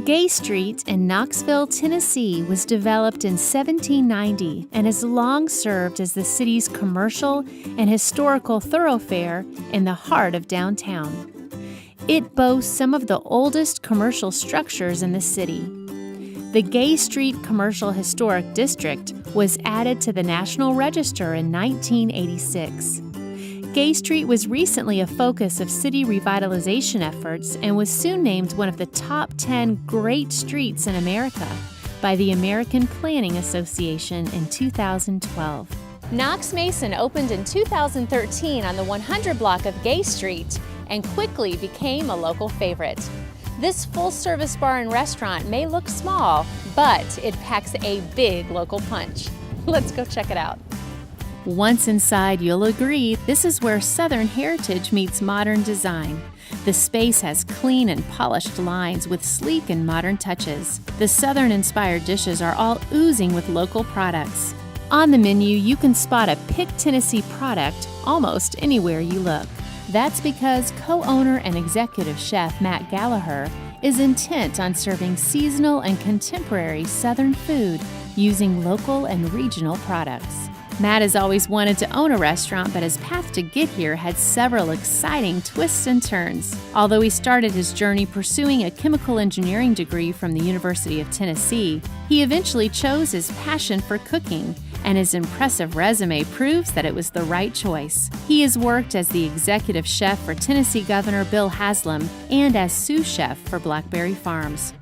Gay Street in Knoxville, Tennessee was developed in 1790 and has long served as the city's commercial and historical thoroughfare in the heart of downtown. It boasts some of the oldest commercial structures in the city. The Gay Street Commercial Historic District was added to the National Register in 1986. Gay Street was recently a focus of city revitalization efforts and was soon named one of the top 10 great streets in America by the American Planning Association in 2012. KnoxMason opened in 2013 on the 100 block of Gay Street and quickly became a local favorite. This full-service bar and restaurant may look small, but it packs a big local punch. Let's go check it out. Once inside, you'll agree this is where Southern heritage meets modern design. The space has clean and polished lines with sleek and modern touches. The Southern-inspired dishes are all oozing with local products. On the menu, you can spot a picked Tennessee product almost anywhere you look. That's because co-owner and executive chef Matt Gallagher is intent on serving seasonal and contemporary Southern food using local and regional products. Matt has always wanted to own a restaurant, but his path to get here had several exciting twists and turns. Although he started his journey pursuing a chemical engineering degree from the University of Tennessee, he eventually chose his passion for cooking, and his impressive resume proves that it was the right choice. He has worked as the executive chef for Tennessee Governor Bill Haslam and as sous chef for Blackberry Farms.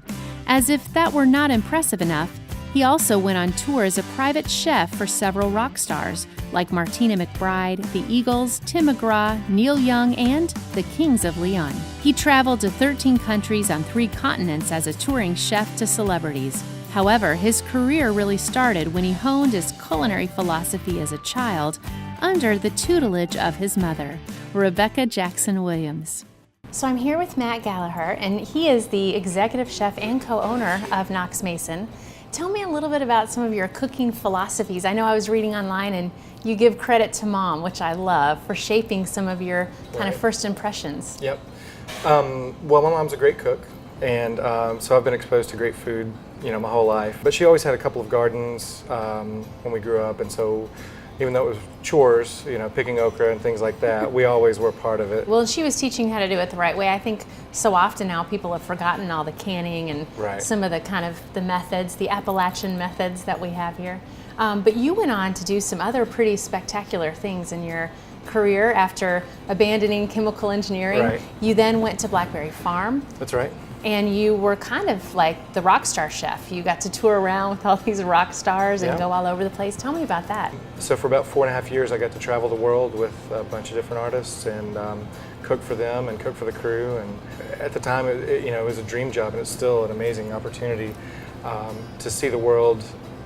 As if that were not impressive enough, he also went on tour as a private chef for several rock stars like Martina McBride, the Eagles, Tim McGraw, Neil Young, and the Kings of Leon. He traveled to 13 countries on 3 continents as a touring chef to celebrities. However, his career really started when he honed his culinary philosophy as a child under the tutelage of his mother, Rebecca Jackson Williams. So I'm here with Matt Gallagher, and he is the executive chef and co-owner of KnoxMason. Tell me a little bit about some of your cooking philosophies. I know I was reading online and you give credit to Mom, which I love, for shaping some of your kind of first impressions. Yep. Well, my mom's a great cook, and so I've been exposed to great food, my whole life. But she always had a couple of gardens when we grew up, and so even though it was chores, picking okra and things like that, we always were part of it. Well, she was teaching you how to do it the right way. I think so often now people have forgotten all the canning and some of the kind of the methods, the Appalachian methods that we have here. But you went on to do some other pretty spectacular things in your career after abandoning chemical engineering. Right. You then went to Blackberry Farm. That's right. And you were kind of like the rock star chef. You got to tour around with all these rock stars and go all over the place. Tell me about that. So for about 4.5 years, I got to travel the world with a bunch of different artists and cook for them and cook for the crew. And at the time, it was a dream job, and it's still an amazing opportunity to see the world,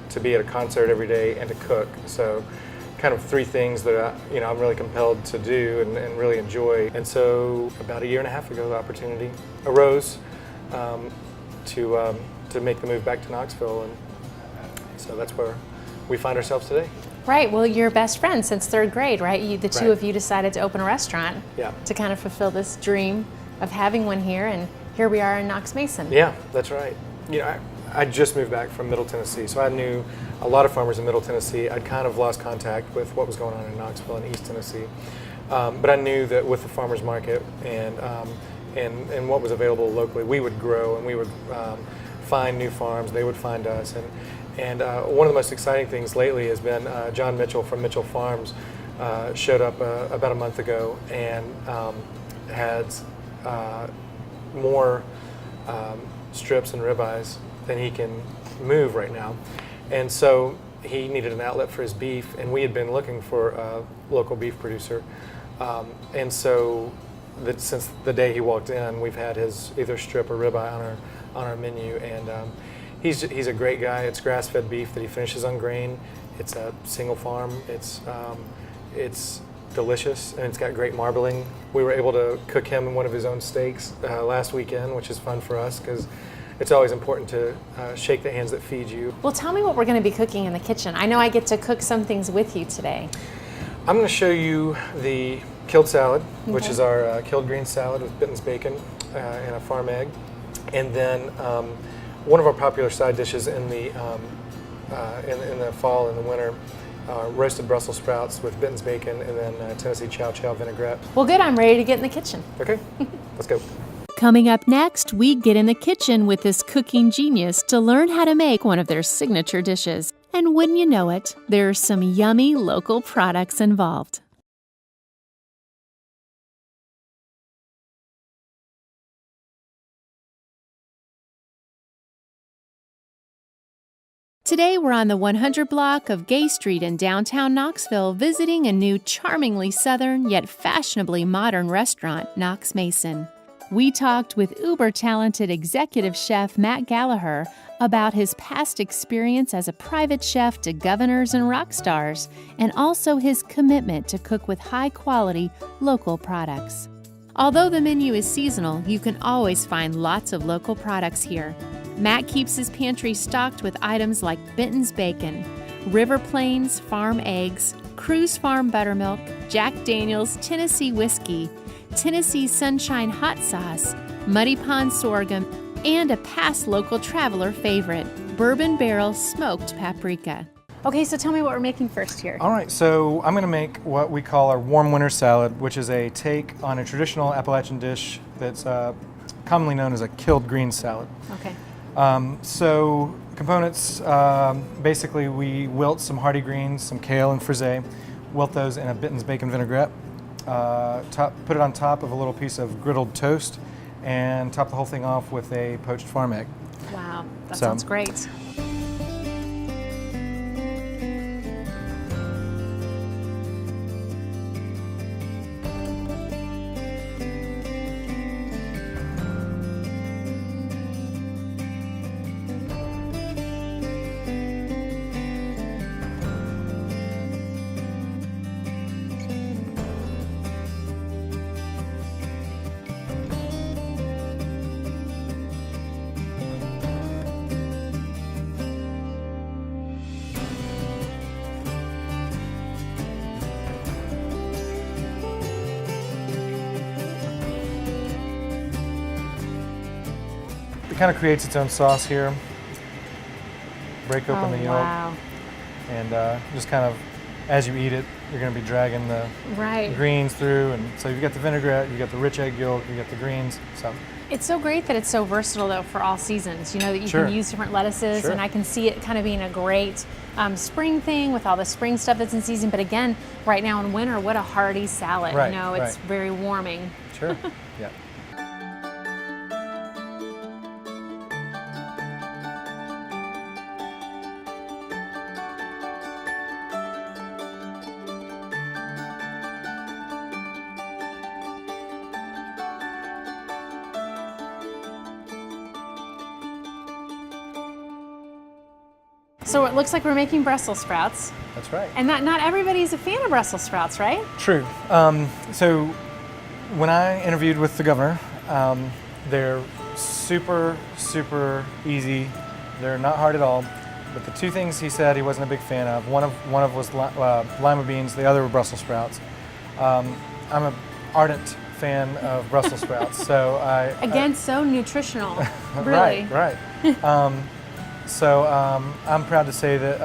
to be at a concert every day, and to cook. So kind of 3 things that I'm really compelled to do and really enjoy. And so about 1.5 years ago, the opportunity arose to make the move back to Knoxville, and so that's where we find ourselves today. Right. Well, you're best friends since 3rd grade, right? The two of you decided to open a restaurant to kind of fulfill this dream of having one here, and here we are in KnoxMason. Yeah, that's right. I just moved back from Middle Tennessee, so I knew a lot of farmers in Middle Tennessee. I'd kind of lost contact with what was going on in Knoxville and East Tennessee, but I knew that with the farmers market and what was available locally, we would grow and we would find new farms. They would find us, and one of the most exciting things lately has been John Mitchell from Mitchell Farms showed up about a month ago and had more strips and ribeyes than he can move right now, and so he needed an outlet for his beef, and we had been looking for a local beef producer, and so since the day he walked in, we've had his either strip or ribeye on our menu, and he's a great guy. It's grass-fed beef that he finishes on grain. It's a single farm. It's delicious, and it's got great marbling. We were able to cook him in one of his own steaks last weekend, which is fun for us because it's always important to shake the hands that feed you. Well, tell me what we're going to be cooking in the kitchen. I know I get to cook some things with you today. I'm going to show you the killed salad, which is our killed green salad with Bitten's bacon and a farm egg. And then one of our popular side dishes in the fall and the winter, roasted Brussels sprouts with Benton's bacon, and then Tennessee chow chow vinaigrette. Well, good. I'm ready to get in the kitchen. Okay, let's go. Coming up next, we get in the kitchen with this cooking genius to learn how to make one of their signature dishes. And wouldn't you know it, there are some yummy local products involved. Today, we're on the 100 block of Gay Street in downtown Knoxville, visiting a new charmingly southern yet fashionably modern restaurant, KnoxMason. We talked with uber-talented executive chef Matt Gallagher about his past experience as a private chef to governors and rock stars, and also his commitment to cook with high-quality local products. Although the menu is seasonal, you can always find lots of local products here. Matt keeps his pantry stocked with items like Benton's bacon, River Plains farm eggs, Cruise Farm buttermilk, Jack Daniel's Tennessee whiskey, Tennessee Sunshine hot sauce, Muddy Pond sorghum, and a past local traveler favorite, Bourbon Barrel smoked paprika. Okay, so tell me what we're making first here. All right, so I'm going to make what we call our warm winter salad, which is a take on a traditional Appalachian dish that's commonly known as a killed greens salad. Okay. So components, basically we wilt some hardy greens, some kale and frisee, wilt those in a Benton's bacon vinaigrette, put it on top of a little piece of griddled toast, and top the whole thing off with a poached farm egg. Wow, that sounds great. It kind of creates its own sauce here. Break open the yolk, wow. and just kind of, as you eat it, you're going to be dragging the greens through, and so you've got the vinaigrette, you've got the rich egg yolk, you've got the greens. So it's so great that it's so versatile though for all seasons. You know that you can use different lettuces, and I can see it kind of being a great spring thing with all the spring stuff that's in season. But again, right now in winter, what a hearty salad. Right, you know, it's very warming. Sure. Yeah. So it looks like we're making Brussels sprouts. That's right. And not everybody's a fan of Brussels sprouts, right? True. So when I interviewed with the governor, they're super, super easy. They're not hard at all. But the two things he said he wasn't a big fan of, one of was lima beans, the other were Brussels sprouts. I'm an ardent fan of Brussels sprouts, so so nutritional, really. Right. So I'm proud to say that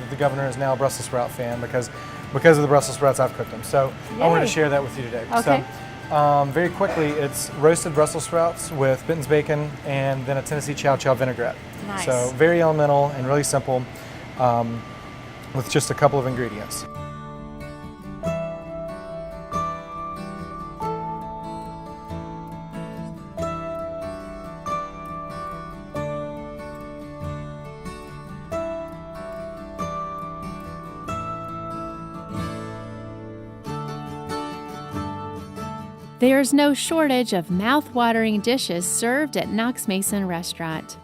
the governor is now a Brussels sprout fan because of the Brussels sprouts I've cooked them. So I wanted to share that with you today. Okay. So very quickly, it's roasted Brussels sprouts with Benton's bacon and then a Tennessee chow chow vinaigrette. Nice. So very elemental and really simple with just a couple of ingredients. There's no shortage of mouth-watering dishes served at KnoxMason Restaurant.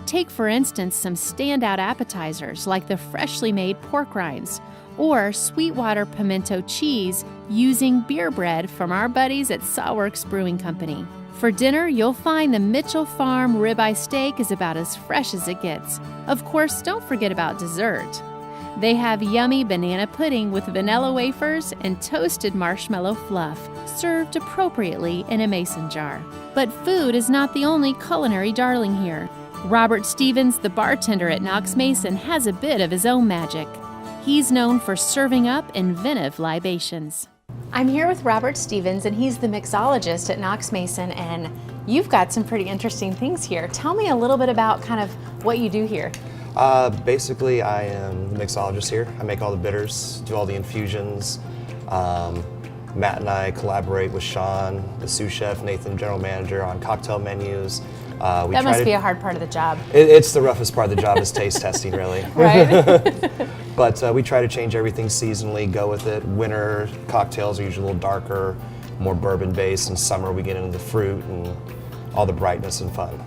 Take, for instance, some standout appetizers like the freshly made pork rinds or Sweetwater pimento cheese using beer bread from our buddies at Sawworks Brewing Company. For dinner, you'll find the Mitchell Farm ribeye steak is about as fresh as it gets. Of course, don't forget about dessert. They have yummy banana pudding with vanilla wafers and toasted marshmallow fluff, served appropriately in a mason jar. But food is not the only culinary darling here. Robert Stevens, the bartender at KnoxMason, has a bit of his own magic. He's known for serving up inventive libations. I'm here with Robert Stevens, and he's the mixologist at KnoxMason, and you've got some pretty interesting things here. Tell me a little bit about kind of what you do here. Basically, I am the mixologist here. I make all the bitters, do all the infusions. Matt and I collaborate with Sean, the sous chef, Nathan, general manager, on cocktail menus. That must be a hard part of the job. It's the roughest part of the job is taste testing, really. Right. But we try to change everything seasonally, go with it. Winter cocktails are usually a little darker, more bourbon-based. In summer, we get into the fruit and all the brightness and fun.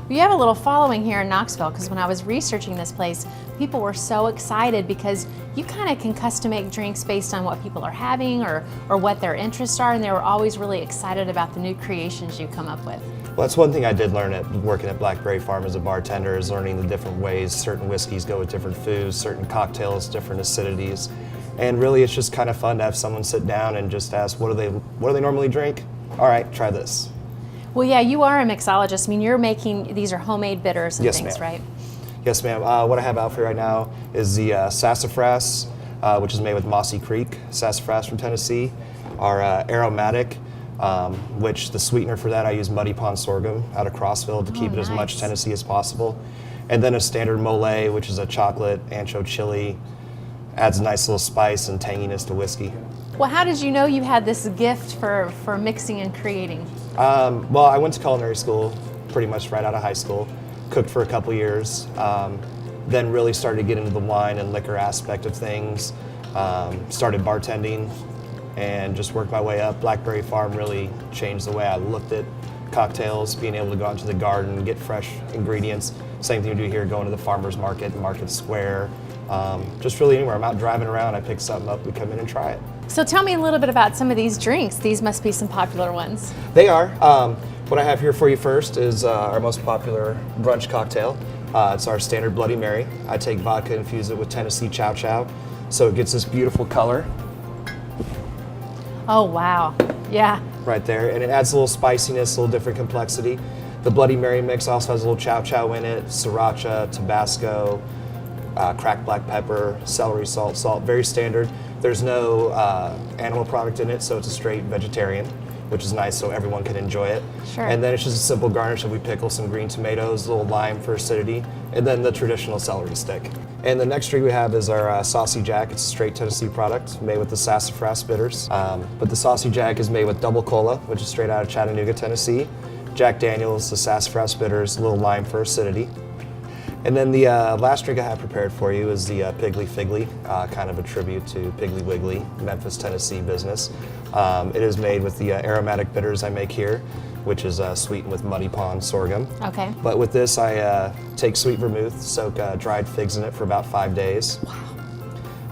You have a little following here in Knoxville, because when I was researching this place, people were so excited because you kind of can custom make drinks based on what people are having or what their interests are, and they were always really excited about the new creations you come up with. Well, that's one thing I did learn at working at Blackberry Farm as a bartender, is learning the different ways certain whiskeys go with different foods, certain cocktails, different acidities. And really it's just kind of fun to have someone sit down and just ask, what do they normally drink? All right, try this. Well, yeah, you are a mixologist. I mean, you're making, these are homemade bitters and Yes, things, ma'am. right? Yes, ma'am. What I have out for you right now is the sassafras, which is made with Mossy Creek sassafras from Tennessee. Our aromatic, which the sweetener for that I use Muddy Pond sorghum out of Crossville to keep it as much nice. Tennessee as possible. And then a standard mole, which is a chocolate ancho chili, adds a nice little spice and tanginess to whiskey. Well, how did you know you had this gift for mixing and creating? Well, I went to culinary school pretty much right out of high school, cooked for a couple years, then really started to get into the wine and liquor aspect of things, started bartending, and just worked my way up. Blackberry Farm really changed the way I looked at cocktails, being able to go out into the garden, get fresh ingredients. Same thing we do here, going to the farmer's market, Market Square, just really anywhere. I'm out driving around, I pick something up, we come in and try it. So tell me a little bit about some of these drinks. These must be some popular ones. They are. What I have here for you first is our most popular brunch cocktail. It's our standard Bloody Mary. I take vodka, infuse it with Tennessee Chow Chow, so it gets this beautiful color. Oh, wow. Yeah. Right there, and it adds a little spiciness, a little different complexity. The Bloody Mary mix also has a little chow chow in it, sriracha, Tabasco, cracked black pepper, celery salt, very standard. There's no animal product in it, so it's a straight vegetarian, which is nice so everyone can enjoy it. Sure. And then it's just a simple garnish of we pickle some green tomatoes, a little lime for acidity, and then the traditional celery stick. And the next drink we have is our Saucy Jack. It's a straight Tennessee product made with the sassafras bitters. But the Saucy Jack is made with double cola, which is straight out of Chattanooga, Tennessee. Jack Daniels, the sassafras bitters, a little lime for acidity. And then the last drink I have prepared for you is the Piggly Figgly, kind of a tribute to Piggly Wiggly, Memphis, Tennessee business. It is made with the aromatic bitters I make here, which is sweetened with Muddy Pond sorghum. Okay. But with this, I take sweet vermouth, soak dried figs in it for about 5 days.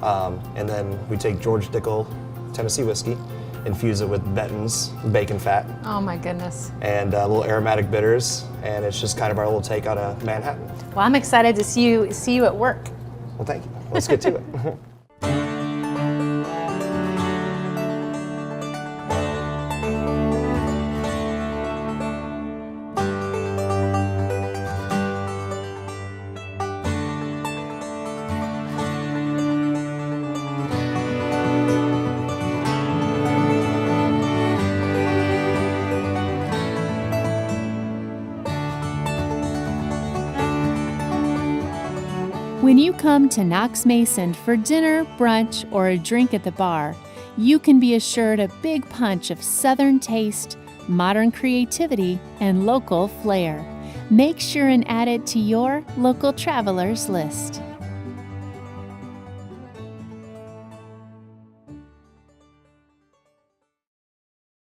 Wow. And then we take George Dickel Tennessee whiskey, infuse it with Benton's bacon fat. Oh my goodness. And little aromatic bitters, and it's just kind of our little take on a Manhattan. Well, I'm excited to see you at work. Well, thank you. Let's get to it. When you come to KnoxMason for dinner, brunch, or a drink at the bar, you can be assured a big punch of Southern taste, modern creativity, and local flair. Make sure and add it to your local travelers list.